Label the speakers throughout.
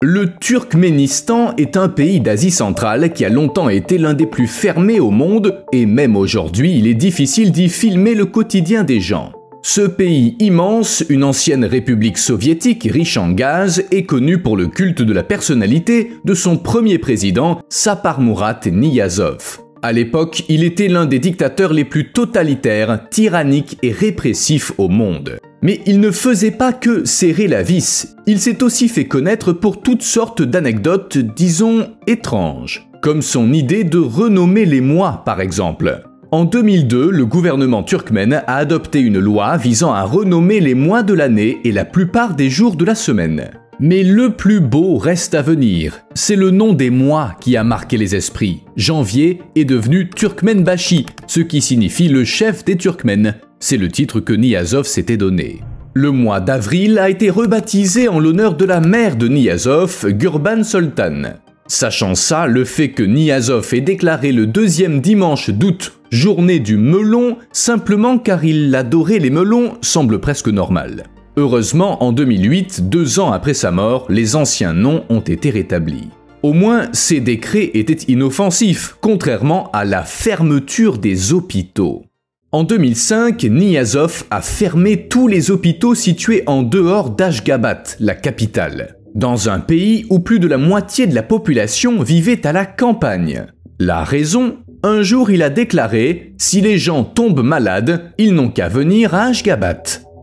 Speaker 1: Le Turkménistan est un pays d'Asie centrale qui a longtemps été l'un des plus fermés au monde et même aujourd'hui il est difficile d'y filmer le quotidien des gens. Ce pays immense, une ancienne république soviétique riche en gaz, est connu pour le culte de la personnalité de son premier président, Saparmurat Niyazov. À l'époque, il était l'un des dictateurs les plus totalitaires, tyranniques et répressifs au monde. Mais il ne faisait pas que serrer la vis, il s'est aussi fait connaître pour toutes sortes d'anecdotes, disons, étranges. Comme son idée de renommer les mois, par exemple. En 2002, le gouvernement turkmène a adopté une loi visant à renommer les mois de l'année et la plupart des jours de la semaine. Mais le plus beau reste à venir. C'est le nom des mois qui a marqué les esprits. Janvier est devenu Turkmenbashi, ce qui signifie le chef des Turkmènes. C'est le titre que Niyazov s'était donné. Le mois d'avril a été rebaptisé en l'honneur de la mère de Niyazov, Gurbansoltan. Sachant ça, le fait que Niyazov ait déclaré le deuxième dimanche d'août journée du melon, simplement car il adorait les melons, semble presque normal. Heureusement, en 2008, 2 ans après sa mort, les anciens noms ont été rétablis. Au moins, ces décrets étaient inoffensifs, contrairement à la fermeture des hôpitaux. En 2005, Niyazov a fermé tous les hôpitaux situés en dehors d'Ashgabat, la capitale, dans un pays où plus de la moitié de la population vivait à la campagne. La raison ? Un jour, il a déclaré « Si les gens tombent malades, ils n'ont qu'à venir à Ashgabat ».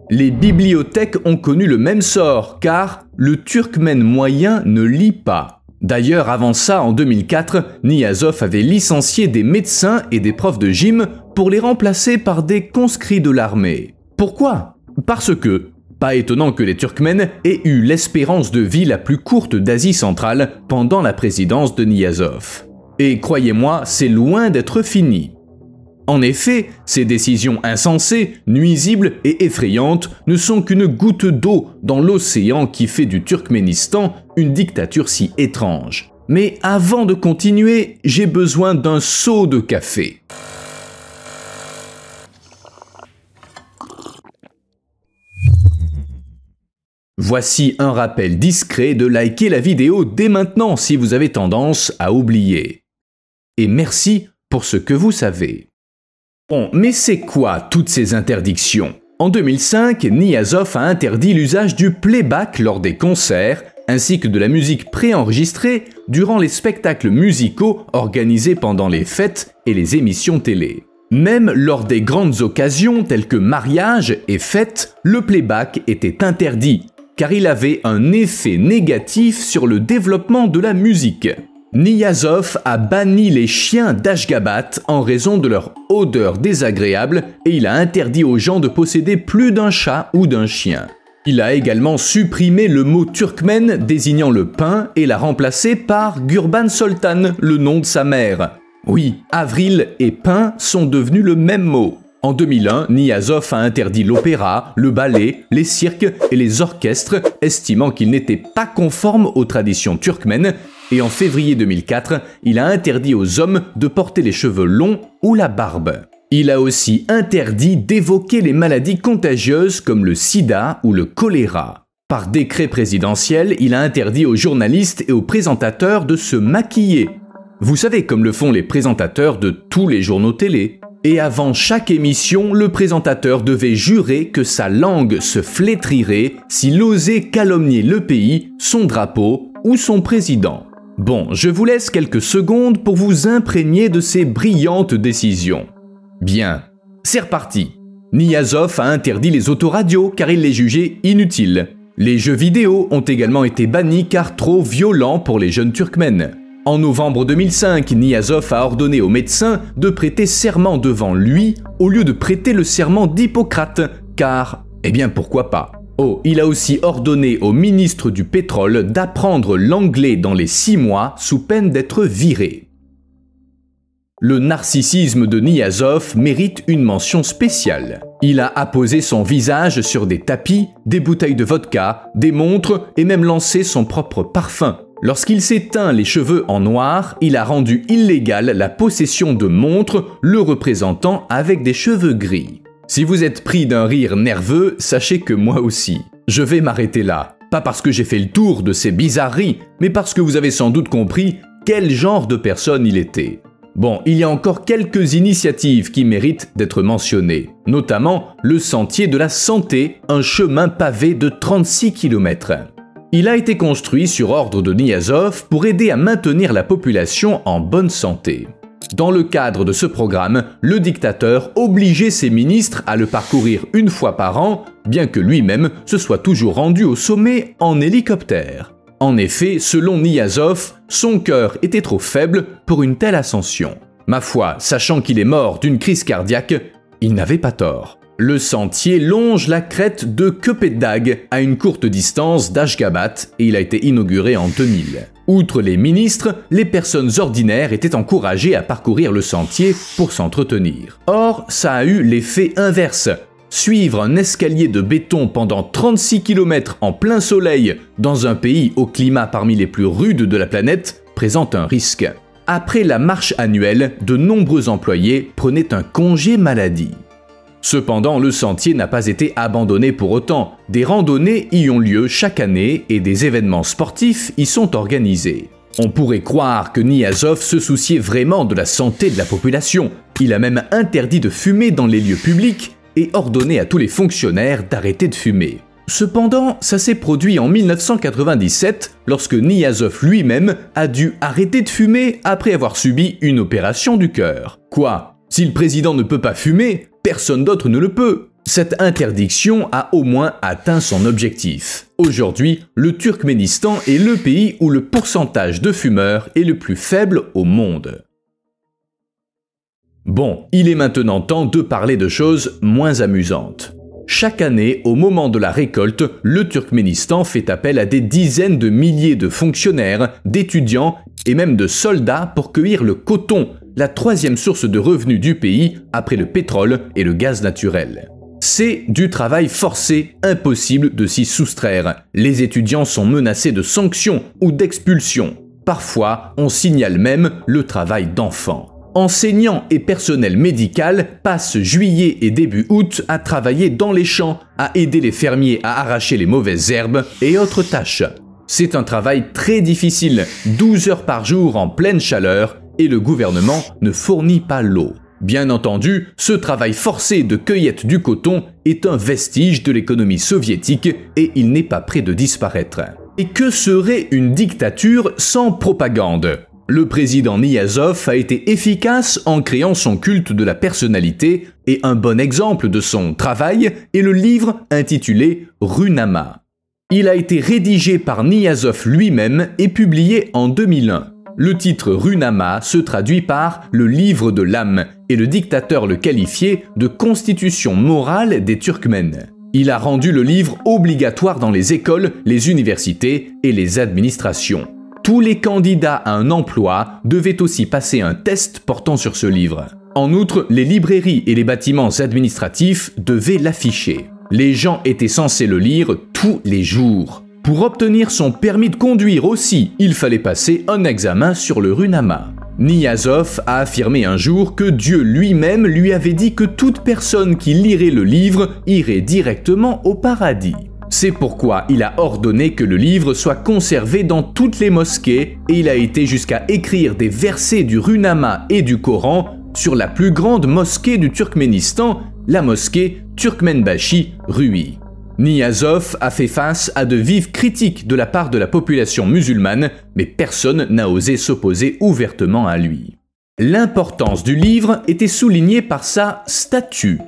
Speaker 1: Les bibliothèques ont connu le même sort, car le turkmène moyen ne lit pas. D'ailleurs, avant ça, en 2004, Niyazov avait licencié des médecins et des profs de gym pour les remplacer par des conscrits de l'armée. Pourquoi ? Parce que, pas étonnant que les Turkmènes aient eu l'espérance de vie la plus courte d'Asie centrale pendant la présidence de Niyazov. Et croyez-moi, c'est loin d'être fini. En effet, ces décisions insensées, nuisibles et effrayantes ne sont qu'une goutte d'eau dans l'océan qui fait du Turkménistan une dictature si étrange. Mais avant de continuer, j'ai besoin d'un seau de café. Voici un rappel discret de liker la vidéo dès maintenant si vous avez tendance à oublier. Et merci pour ce que vous savez. Bon, mais c'est quoi toutes ces interdictions ? En 2005, Niyazov a interdit l'usage du playback lors des concerts, ainsi que de la musique préenregistrée durant les spectacles musicaux organisés pendant les fêtes et les émissions télé. Même lors des grandes occasions telles que mariages et fêtes, le playback était interdit, car il avait un effet négatif sur le développement de la musique. Niyazov a banni les chiens d'Ashgabat en raison de leur odeur désagréable et il a interdit aux gens de posséder plus d'un chat ou d'un chien. Il a également supprimé le mot turkmène désignant le pain et l'a remplacé par Gurbansoltan, le nom de sa mère. Oui, avril et pain sont devenus le même mot. En 2001, Niyazov a interdit l'opéra, le ballet, les cirques et les orchestres, estimant qu'ils n'étaient pas conformes aux traditions turkmènes. Et en février 2004, il a interdit aux hommes de porter les cheveux longs ou la barbe. Il a aussi interdit d'évoquer les maladies contagieuses comme le sida ou le choléra. Par décret présidentiel, il a interdit aux journalistes et aux présentateurs de se maquiller. Vous savez, comme le font les présentateurs de tous les journaux télé. Et avant chaque émission, le présentateur devait jurer que sa langue se flétrirait s'il osait calomnier le pays, son drapeau ou son président. Bon, je vous laisse quelques secondes pour vous imprégner de ces brillantes décisions. Bien, c'est reparti. Niyazov a interdit les autoradios car il les jugeait inutiles. Les jeux vidéo ont également été bannis car trop violents pour les jeunes turkmènes. En novembre 2005, Niyazov a ordonné aux médecins de prêter serment devant lui au lieu de prêter le serment d'Hippocrate, car, eh bien pourquoi pas. Oh, il a aussi ordonné au ministre du pétrole d'apprendre l'anglais dans les 6 mois sous peine d'être viré. Le narcissisme de Niyazov mérite une mention spéciale. Il a apposé son visage sur des tapis, des bouteilles de vodka, des montres et même lancé son propre parfum. Lorsqu'il s'est teint les cheveux en noir, il a rendu illégale la possession de montres le représentant avec des cheveux gris. Si vous êtes pris d'un rire nerveux, sachez que moi aussi. Je vais m'arrêter là. Pas parce que j'ai fait le tour de ces bizarreries, mais parce que vous avez sans doute compris quel genre de personne il était. Bon, il y a encore quelques initiatives qui méritent d'être mentionnées, notamment le Sentier de la Santé, un chemin pavé de 36 km. Il a été construit sur ordre de Niyazov pour aider à maintenir la population en bonne santé. Dans le cadre de ce programme, le dictateur obligeait ses ministres à le parcourir une fois par an, bien que lui-même se soit toujours rendu au sommet en hélicoptère. En effet, selon Niyazov, son cœur était trop faible pour une telle ascension. Ma foi, sachant qu'il est mort d'une crise cardiaque, il n'avait pas tort. Le sentier longe la crête de Köpetdag à une courte distance d'Ashgabat et il a été inauguré en 2000. Outre les ministres, les personnes ordinaires étaient encouragées à parcourir le sentier pour s'entretenir. Or, ça a eu l'effet inverse. Suivre un escalier de béton pendant 36 km en plein soleil dans un pays au climat parmi les plus rudes de la planète présente un risque. Après la marche annuelle, de nombreux employés prenaient un congé maladie. Cependant, le sentier n'a pas été abandonné pour autant. Des randonnées y ont lieu chaque année et des événements sportifs y sont organisés. On pourrait croire que Niyazov se souciait vraiment de la santé de la population. Il a même interdit de fumer dans les lieux publics et ordonné à tous les fonctionnaires d'arrêter de fumer. Cependant, ça s'est produit en 1997 lorsque Niyazov lui-même a dû arrêter de fumer après avoir subi une opération du cœur. Quoi ? Si le président ne peut pas fumer, personne d'autre ne le peut. Cette interdiction a au moins atteint son objectif. Aujourd'hui, le Turkménistan est le pays où le pourcentage de fumeurs est le plus faible au monde. Bon, il est maintenant temps de parler de choses moins amusantes. Chaque année, au moment de la récolte, le Turkménistan fait appel à des dizaines de milliers de fonctionnaires, d'étudiants et même de soldats pour cueillir le coton, la troisième source de revenus du pays après le pétrole et le gaz naturel. C'est du travail forcé, impossible de s'y soustraire. Les étudiants sont menacés de sanctions ou d'expulsion. Parfois, on signale même le travail d'enfants. Enseignants et personnel médical passent juillet et début août à travailler dans les champs, à aider les fermiers à arracher les mauvaises herbes et autres tâches. C'est un travail très difficile, 12 heures par jour en pleine chaleur, et le gouvernement ne fournit pas l'eau. Bien entendu, ce travail forcé de cueillette du coton est un vestige de l'économie soviétique et il n'est pas près de disparaître. Et que serait une dictature sans propagande ? Le président Niyazov a été efficace en créant son culte de la personnalité et un bon exemple de son travail est le livre intitulé Runama. Il a été rédigé par Niyazov lui-même et publié en 2001. Le titre Runama se traduit par le livre de l'âme et le dictateur le qualifiait de constitution morale des Turkmènes. Il a rendu le livre obligatoire dans les écoles, les universités et les administrations. Tous les candidats à un emploi devaient aussi passer un test portant sur ce livre. En outre, les librairies et les bâtiments administratifs devaient l'afficher. Les gens étaient censés le lire tous les jours. Pour obtenir son permis de conduire aussi, il fallait passer un examen sur le Runama. Niyazov a affirmé un jour que Dieu lui-même lui avait dit que toute personne qui lirait le livre irait directement au paradis. C'est pourquoi il a ordonné que le livre soit conservé dans toutes les mosquées et il a été jusqu'à écrire des versets du Runama et du Coran sur la plus grande mosquée du Turkménistan, la mosquée Turkmenbashi Rui. Niyazov a fait face à de vives critiques de la part de la population musulmane, mais personne n'a osé s'opposer ouvertement à lui. L'importance du livre était soulignée par sa statue.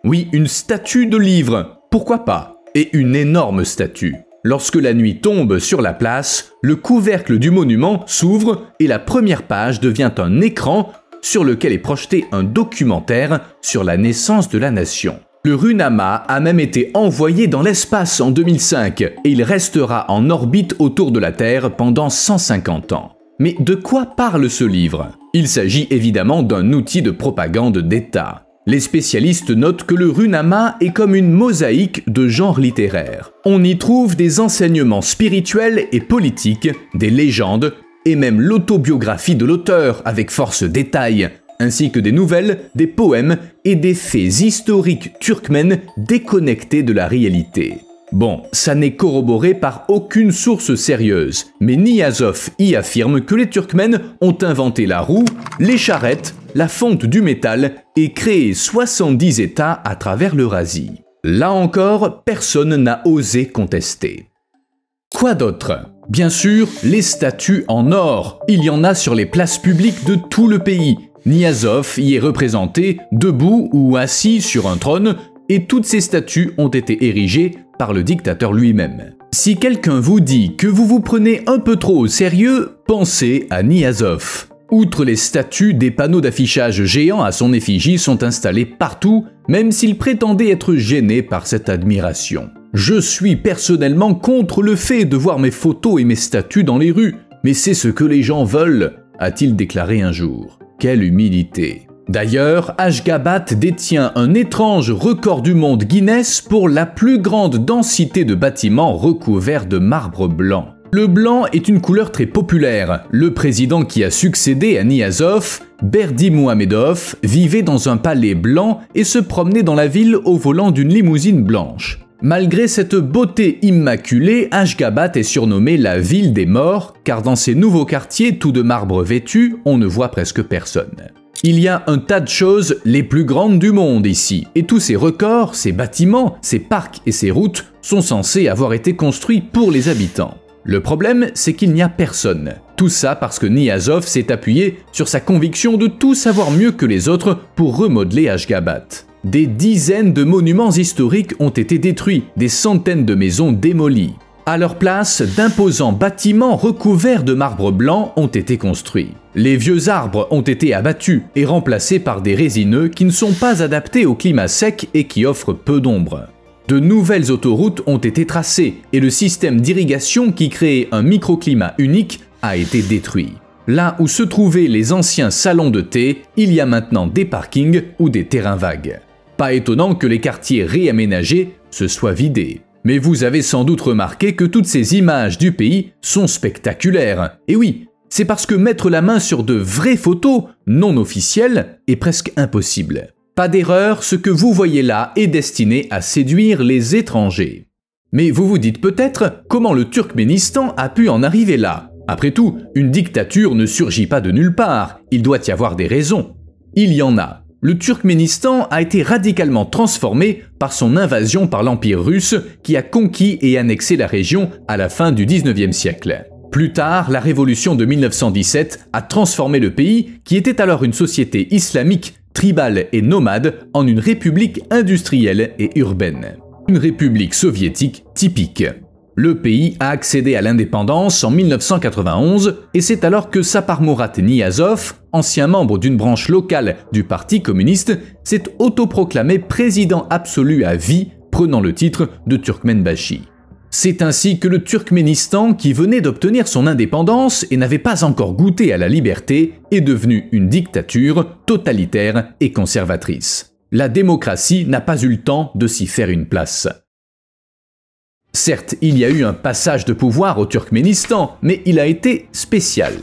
Speaker 1: Oui, une statue de livre, pourquoi pas ? Et une énorme statue. Lorsque la nuit tombe sur la place, le couvercle du monument s'ouvre et la première page devient un écran sur lequel est projeté un documentaire sur la naissance de la nation. Le Runama a même été envoyé dans l'espace en 2005 et il restera en orbite autour de la Terre pendant 150 ans. Mais de quoi parle ce livre ? Il s'agit évidemment d'un outil de propagande d'État. Les spécialistes notent que le Runama est comme une mosaïque de genres littéraires. On y trouve des enseignements spirituels et politiques, des légendes, et même l'autobiographie de l'auteur avec force détail, ainsi que des nouvelles, des poèmes et des faits historiques turkmènes déconnectés de la réalité. Bon, ça n'est corroboré par aucune source sérieuse, mais Niyazov y affirme que les Turkmènes ont inventé la roue, les charrettes, la fonte du métal et créé 70 États à travers l'Eurasie. Là encore, personne n'a osé contester. Quoi d'autre? Bien sûr, les statues en or. Il y en a sur les places publiques de tout le pays. Niyazov y est représenté debout ou assis sur un trône, et toutes ces statues ont été érigées par le dictateur lui-même. Si quelqu'un vous dit que vous vous prenez un peu trop au sérieux, pensez à Niyazov. Outre les statues, des panneaux d'affichage géants à son effigie sont installés partout, même s'il prétendait être gêné par cette admiration. Je suis personnellement contre le fait de voir mes photos et mes statues dans les rues, mais c'est ce que les gens veulent, a-t-il déclaré un jour. Quelle humilité! D'ailleurs, Ashgabat détient un étrange record du monde Guinness pour la plus grande densité de bâtiments recouverts de marbre blanc. Le blanc est une couleur très populaire. Le président qui a succédé à Niyazov, Berdimuhamedov, vivait dans un palais blanc et se promenait dans la ville au volant d'une limousine blanche. Malgré cette beauté immaculée, Ashgabat est surnommée la ville des morts, car dans ces nouveaux quartiers tout de marbre vêtu, on ne voit presque personne. Il y a un tas de choses les plus grandes du monde ici, et tous ces records, ces bâtiments, ces parcs et ces routes sont censés avoir été construits pour les habitants. Le problème, c'est qu'il n'y a personne. Tout ça parce que Niyazov s'est appuyé sur sa conviction de tout savoir mieux que les autres pour remodeler Ashgabat. Des dizaines de monuments historiques ont été détruits, des centaines de maisons démolies. À leur place, d'imposants bâtiments recouverts de marbre blanc ont été construits. Les vieux arbres ont été abattus et remplacés par des résineux qui ne sont pas adaptés au climat sec et qui offrent peu d'ombre. De nouvelles autoroutes ont été tracées et le système d'irrigation qui créait un microclimat unique a été détruit. Là où se trouvaient les anciens salons de thé, il y a maintenant des parkings ou des terrains vagues. Pas étonnant que les quartiers réaménagés se soient vidés. Mais vous avez sans doute remarqué que toutes ces images du pays sont spectaculaires. Et oui, c'est parce que mettre la main sur de vraies photos non officielles est presque impossible. Pas d'erreur, ce que vous voyez là est destiné à séduire les étrangers. Mais vous vous dites peut-être comment le Turkménistan a pu en arriver là. Après tout, une dictature ne surgit pas de nulle part, il doit y avoir des raisons. Il y en a. Le Turkménistan a été radicalement transformé par son invasion par l'Empire russe qui a conquis et annexé la région à la fin du 19e siècle. Plus tard, la révolution de 1917 a transformé le pays, qui était alors une société islamique, tribale et nomade, en une république industrielle et urbaine. Une république soviétique typique. Le pays a accédé à l'indépendance en 1991 et c'est alors que Saparmurat Niyazov, ancien membre d'une branche locale du Parti communiste, s'est autoproclamé président absolu à vie, prenant le titre de Turkmenbashi. C'est ainsi que le Turkménistan, qui venait d'obtenir son indépendance et n'avait pas encore goûté à la liberté, est devenu une dictature totalitaire et conservatrice. La démocratie n'a pas eu le temps de s'y faire une place. Certes, il y a eu un passage de pouvoir au Turkménistan, mais il a été spécial.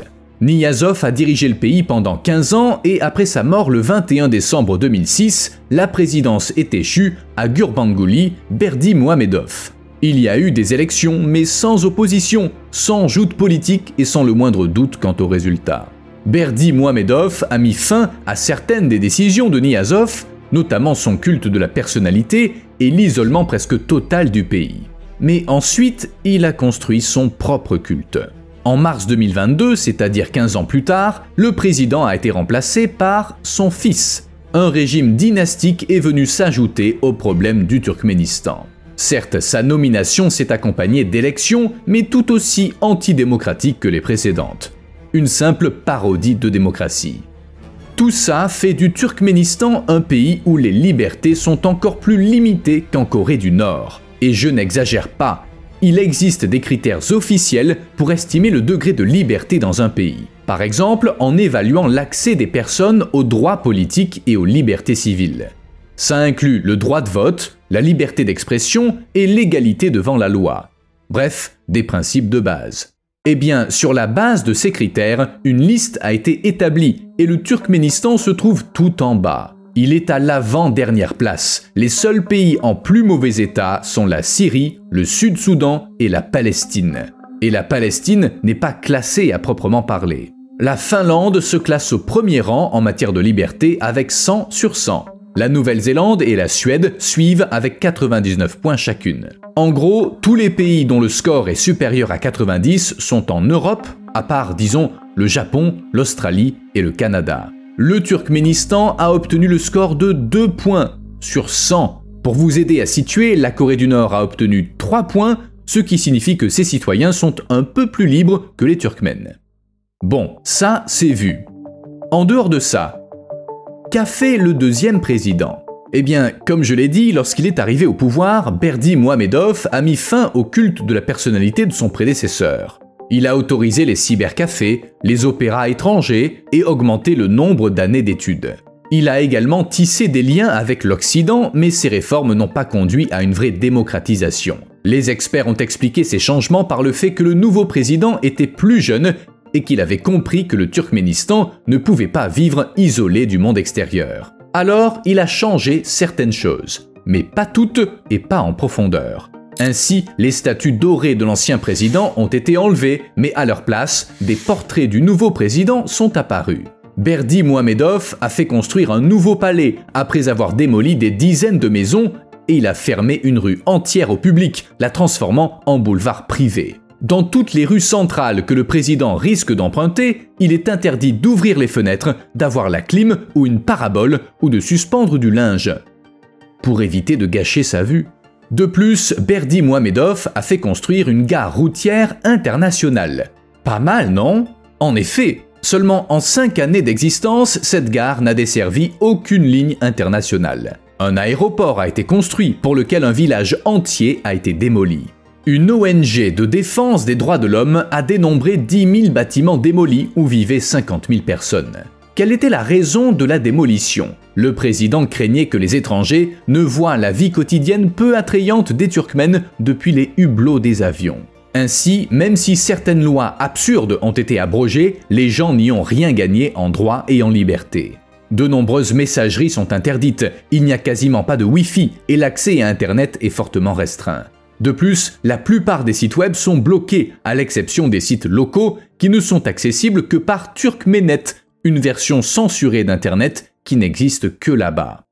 Speaker 1: Niyazov a dirigé le pays pendant 15 ans et après sa mort le 21 décembre 2006, la présidence est échue à Gurbanguly Berdimuhamedov. Il y a eu des élections, mais sans opposition, sans joute politique et sans le moindre doute quant aux résultats. Berdimuhamedov a mis fin à certaines des décisions de Niyazov, notamment son culte de la personnalité et l'isolement presque total du pays. Mais ensuite, il a construit son propre culte. En mars 2022, c'est-à-dire 15 ans plus tard, le président a été remplacé par son fils. Un régime dynastique est venu s'ajouter au problème du Turkménistan. Certes, sa nomination s'est accompagnée d'élections, mais tout aussi antidémocratiques que les précédentes. Une simple parodie de démocratie. Tout ça fait du Turkménistan un pays où les libertés sont encore plus limitées qu'en Corée du Nord. Et je n'exagère pas, il existe des critères officiels pour estimer le degré de liberté dans un pays. Par exemple, en évaluant l'accès des personnes aux droits politiques et aux libertés civiles. Ça inclut le droit de vote, la liberté d'expression et l'égalité devant la loi. Bref, des principes de base. Eh bien, sur la base de ces critères, une liste a été établie et le Turkménistan se trouve tout en bas. Il est à l'avant-dernière place. Les seuls pays en plus mauvais état sont la Syrie, le Sud-Soudan et la Palestine. Et la Palestine n'est pas classée à proprement parler. La Finlande se classe au premier rang en matière de liberté avec 100 sur 100. La Nouvelle-Zélande et la Suède suivent avec 99 points chacune. En gros, tous les pays dont le score est supérieur à 90 sont en Europe, à part, disons, le Japon, l'Australie et le Canada. Le Turkménistan a obtenu le score de 2 points sur 100. Pour vous aider à situer, la Corée du Nord a obtenu 3 points, ce qui signifie que ses citoyens sont un peu plus libres que les Turkmènes. Bon, ça, c'est vu. En dehors de ça, qu'a fait le deuxième président? Eh bien, comme je l'ai dit, lorsqu'il est arrivé au pouvoir, Berdimuhamedov a mis fin au culte de la personnalité de son prédécesseur. Il a autorisé les cybercafés, les opéras étrangers et augmenté le nombre d'années d'études. Il a également tissé des liens avec l'Occident, mais ces réformes n'ont pas conduit à une vraie démocratisation. Les experts ont expliqué ces changements par le fait que le nouveau président était plus jeune et qu'il avait compris que le Turkménistan ne pouvait pas vivre isolé du monde extérieur. Alors, il a changé certaines choses, mais pas toutes et pas en profondeur. Ainsi, les statues dorées de l'ancien président ont été enlevées, mais à leur place, des portraits du nouveau président sont apparus. Berdimuhamedov a fait construire un nouveau palais après avoir démoli des dizaines de maisons et il a fermé une rue entière au public, la transformant en boulevard privé. Dans toutes les rues centrales que le président risque d'emprunter, il est interdit d'ouvrir les fenêtres, d'avoir la clim ou une parabole ou de suspendre du linge, pour éviter de gâcher sa vue. De plus, Berdimuhamedov a fait construire une gare routière internationale. Pas mal, non? En effet, seulement en 5 années d'existence, cette gare n'a desservi aucune ligne internationale. Un aéroport a été construit pour lequel un village entier a été démoli. Une ONG de défense des droits de l'homme a dénombré 10 000 bâtiments démolis où vivaient 50 000 personnes. Quelle était la raison de la démolition? Le président craignait que les étrangers ne voient la vie quotidienne peu attrayante des Turkmènes depuis les hublots des avions. Ainsi, même si certaines lois absurdes ont été abrogées, les gens n'y ont rien gagné en droit et en liberté. De nombreuses messageries sont interdites, il n'y a quasiment pas de Wi-Fi et l'accès à Internet est fortement restreint. De plus, la plupart des sites web sont bloqués, à l'exception des sites locaux qui ne sont accessibles que par Turkmenet, une version censurée d'Internet qui n'existe que là-bas.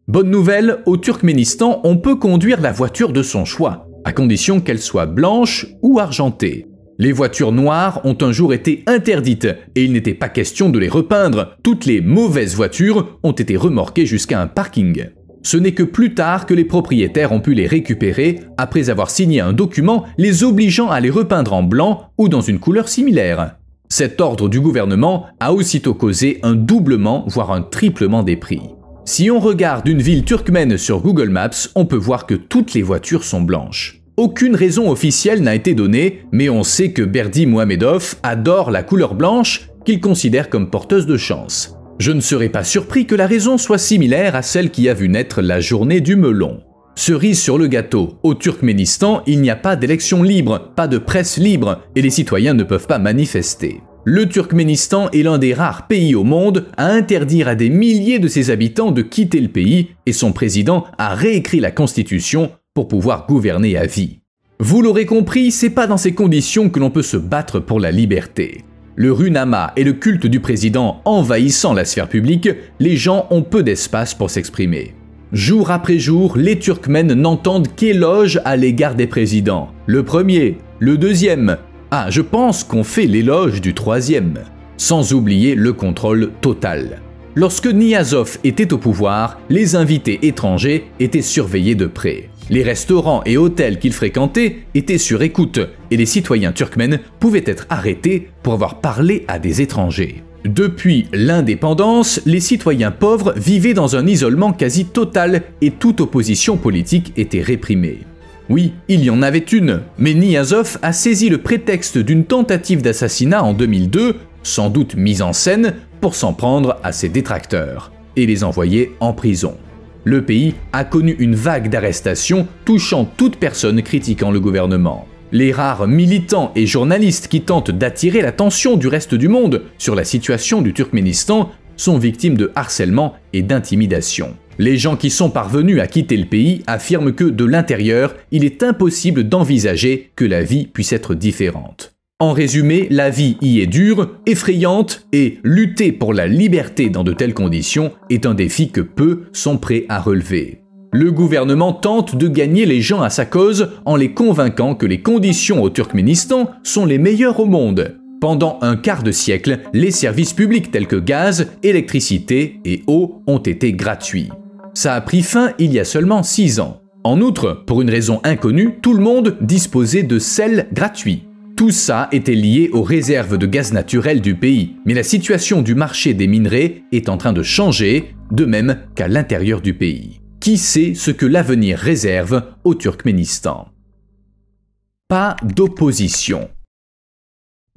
Speaker 1: Bonne nouvelle, au Turkménistan, on peut conduire la voiture de son choix, à condition qu'elle soit blanche ou argentée. Les voitures noires ont un jour été interdites et il n'était pas question de les repeindre. Toutes les mauvaises voitures ont été remorquées jusqu'à un parking. Ce n'est que plus tard que les propriétaires ont pu les récupérer après avoir signé un document les obligeant à les repeindre en blanc ou dans une couleur similaire. Cet ordre du gouvernement a aussitôt causé un doublement, voire un triplement des prix. Si on regarde une ville turkmène sur Google Maps, on peut voir que toutes les voitures sont blanches. Aucune raison officielle n'a été donnée, mais on sait que Berdimuhamedov adore la couleur blanche qu'il considère comme porteuse de chance. Je ne serais pas surpris que la raison soit similaire à celle qui a vu naître la journée du melon. Cerise sur le gâteau, au Turkménistan, il n'y a pas d'élection libre, pas de presse libre, et les citoyens ne peuvent pas manifester. Le Turkménistan est l'un des rares pays au monde à interdire à des milliers de ses habitants de quitter le pays, et son président a réécrit la constitution pour pouvoir gouverner à vie. Vous l'aurez compris, c'est pas dans ces conditions que l'on peut se battre pour la liberté. Le runama et le culte du président envahissant la sphère publique, les gens ont peu d'espace pour s'exprimer. Jour après jour, les Turkmènes n'entendent qu'éloges à l'égard des présidents. Le premier, le deuxième. Ah, je pense qu'on fait l'éloge du troisième. Sans oublier le contrôle total. Lorsque Niyazov était au pouvoir, les invités étrangers étaient surveillés de près. Les restaurants et hôtels qu'il fréquentait étaient sur écoute et les citoyens turkmènes pouvaient être arrêtés pour avoir parlé à des étrangers. Depuis l'indépendance, les citoyens pauvres vivaient dans un isolement quasi total et toute opposition politique était réprimée. Oui, il y en avait une, mais Niyazov a saisi le prétexte d'une tentative d'assassinat en 2002, sans doute mise en scène, pour s'en prendre à ses détracteurs et les envoyer en prison. Le pays a connu une vague d'arrestations touchant toute personne critiquant le gouvernement. Les rares militants et journalistes qui tentent d'attirer l'attention du reste du monde sur la situation du Turkménistan sont victimes de harcèlement et d'intimidation. Les gens qui sont parvenus à quitter le pays affirment que de l'intérieur, il est impossible d'envisager que la vie puisse être différente. En résumé, la vie y est dure, effrayante, et lutter pour la liberté dans de telles conditions est un défi que peu sont prêts à relever. Le gouvernement tente de gagner les gens à sa cause en les convainquant que les conditions au Turkménistan sont les meilleures au monde. Pendant un quart de siècle, les services publics tels que gaz, électricité et eau ont été gratuits. Ça a pris fin il y a seulement 6 ans. En outre, pour une raison inconnue, tout le monde disposait de sel gratuit. Tout ça était lié aux réserves de gaz naturel du pays, mais la situation du marché des minerais est en train de changer, de même qu'à l'intérieur du pays. Qui sait ce que l'avenir réserve au Turkménistan? Pas d'opposition.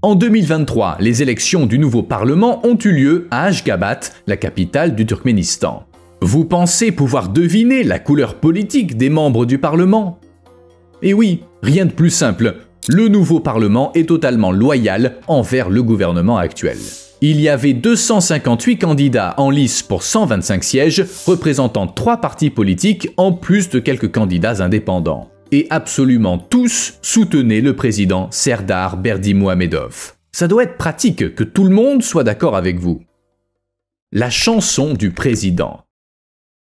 Speaker 1: En 2023, les élections du nouveau Parlement ont eu lieu à Ashgabat, la capitale du Turkménistan. Vous pensez pouvoir deviner la couleur politique des membres du Parlement? Eh oui, rien de plus simple. Le nouveau Parlement est totalement loyal envers le gouvernement actuel. Il y avait 258 candidats en lice pour 125 sièges, représentant 3 partis politiques en plus de quelques candidats indépendants. Et absolument tous soutenaient le président Serdar Berdimuhamedov. Ça doit être pratique que tout le monde soit d'accord avec vous. La chanson du président.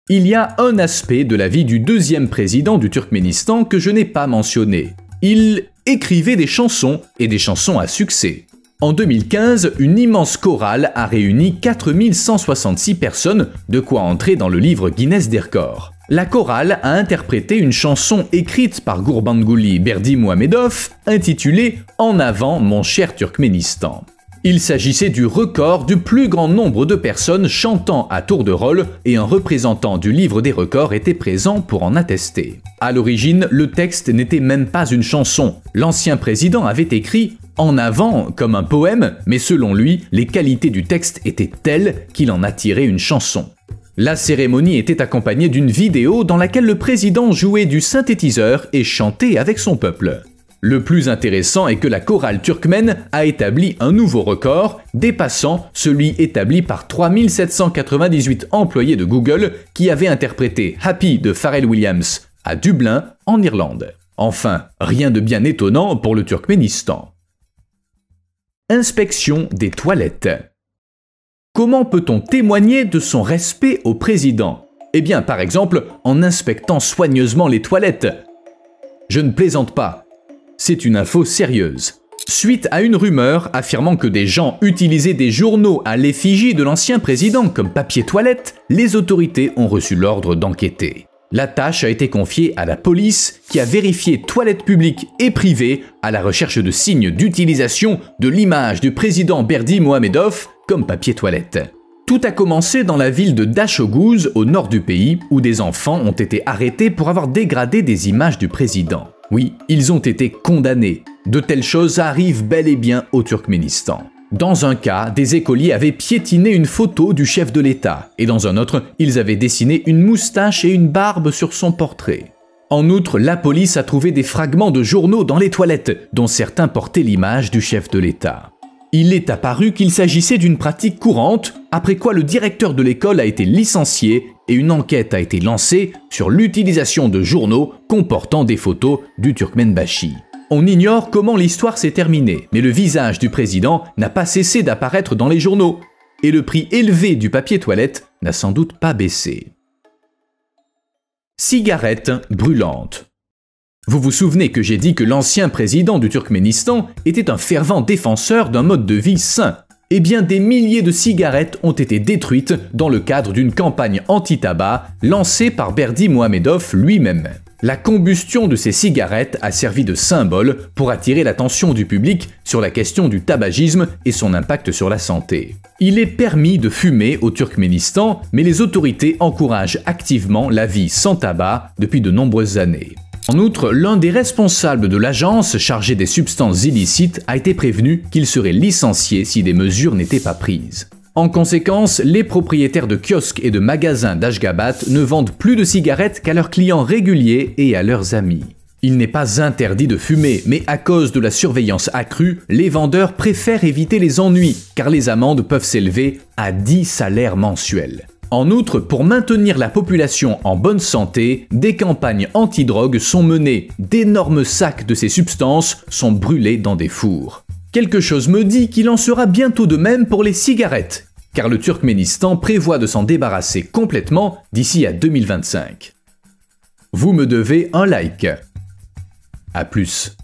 Speaker 1: Il y a un aspect de la vie du deuxième président du Turkménistan que je n'ai pas mentionné. Il écrivait des chansons et des chansons à succès. En 2015, une immense chorale a réuni 4166 personnes, de quoi entrer dans le livre Guinness des records. La chorale a interprété une chanson écrite par Gurbanguly Berdimuhamedov intitulée « En avant mon cher Turkménistan ». Il s'agissait du record du plus grand nombre de personnes chantant à tour de rôle et un représentant du livre des records était présent pour en attester. À l'origine, le texte n'était même pas une chanson. L'ancien président avait écrit « En avant » comme un poème, mais selon lui, les qualités du texte étaient telles qu'il en a tiré une chanson. La cérémonie était accompagnée d'une vidéo dans laquelle le président jouait du synthétiseur et chantait avec son peuple. Le plus intéressant est que la chorale turkmène a établi un nouveau record, dépassant celui établi par 3798 employés de Google qui avaient interprété Happy de Pharrell Williams à Dublin, en Irlande. Enfin, rien de bien étonnant pour le Turkménistan. Inspection des toilettes. Comment peut-on témoigner de son respect au président? Eh bien, par exemple, en inspectant soigneusement les toilettes. Je ne plaisante pas. C'est une info sérieuse. Suite à une rumeur affirmant que des gens utilisaient des journaux à l'effigie de l'ancien président comme papier toilette, les autorités ont reçu l'ordre d'enquêter. La tâche a été confiée à la police qui a vérifié toilettes publiques et privées à la recherche de signes d'utilisation de l'image du président Berdimuhamedov comme papier toilette. Tout a commencé dans la ville de Dashoguz, au nord du pays, où des enfants ont été arrêtés pour avoir dégradé des images du président. Oui, ils ont été condamnés. De telles choses arrivent bel et bien au Turkménistan. Dans un cas, des écoliers avaient piétiné une photo du chef de l'État, et dans un autre, ils avaient dessiné une moustache et une barbe sur son portrait. En outre, la police a trouvé des fragments de journaux dans les toilettes, dont certains portaient l'image du chef de l'État. Il est apparu qu'il s'agissait d'une pratique courante, après quoi le directeur de l'école a été licencié et une enquête a été lancée sur l'utilisation de journaux comportant des photos du Turkmenbashi. On ignore comment l'histoire s'est terminée, mais le visage du président n'a pas cessé d'apparaître dans les journaux, et le prix élevé du papier toilette n'a sans doute pas baissé. Cigarette brûlante. Vous vous souvenez que j'ai dit que l'ancien président du Turkménistan était un fervent défenseur d'un mode de vie sain. Eh bien, des milliers de cigarettes ont été détruites dans le cadre d'une campagne anti-tabac lancée par Berdimuhamedov lui-même. La combustion de ces cigarettes a servi de symbole pour attirer l'attention du public sur la question du tabagisme et son impact sur la santé. Il est permis de fumer au Turkménistan, mais les autorités encouragent activement la vie sans tabac depuis de nombreuses années. En outre, l'un des responsables de l'agence chargée des substances illicites a été prévenu qu'il serait licencié si des mesures n'étaient pas prises. En conséquence, les propriétaires de kiosques et de magasins d'Ashgabat ne vendent plus de cigarettes qu'à leurs clients réguliers et à leurs amis. Il n'est pas interdit de fumer, mais à cause de la surveillance accrue, les vendeurs préfèrent éviter les ennuis, car les amendes peuvent s'élever à 10 salaires mensuels. En outre, pour maintenir la population en bonne santé, des campagnes anti-drogue sont menées. D'énormes sacs de ces substances sont brûlés dans des fours. Quelque chose me dit qu'il en sera bientôt de même pour les cigarettes, car le Turkménistan prévoit de s'en débarrasser complètement d'ici à 2025. Vous me devez un like. À plus.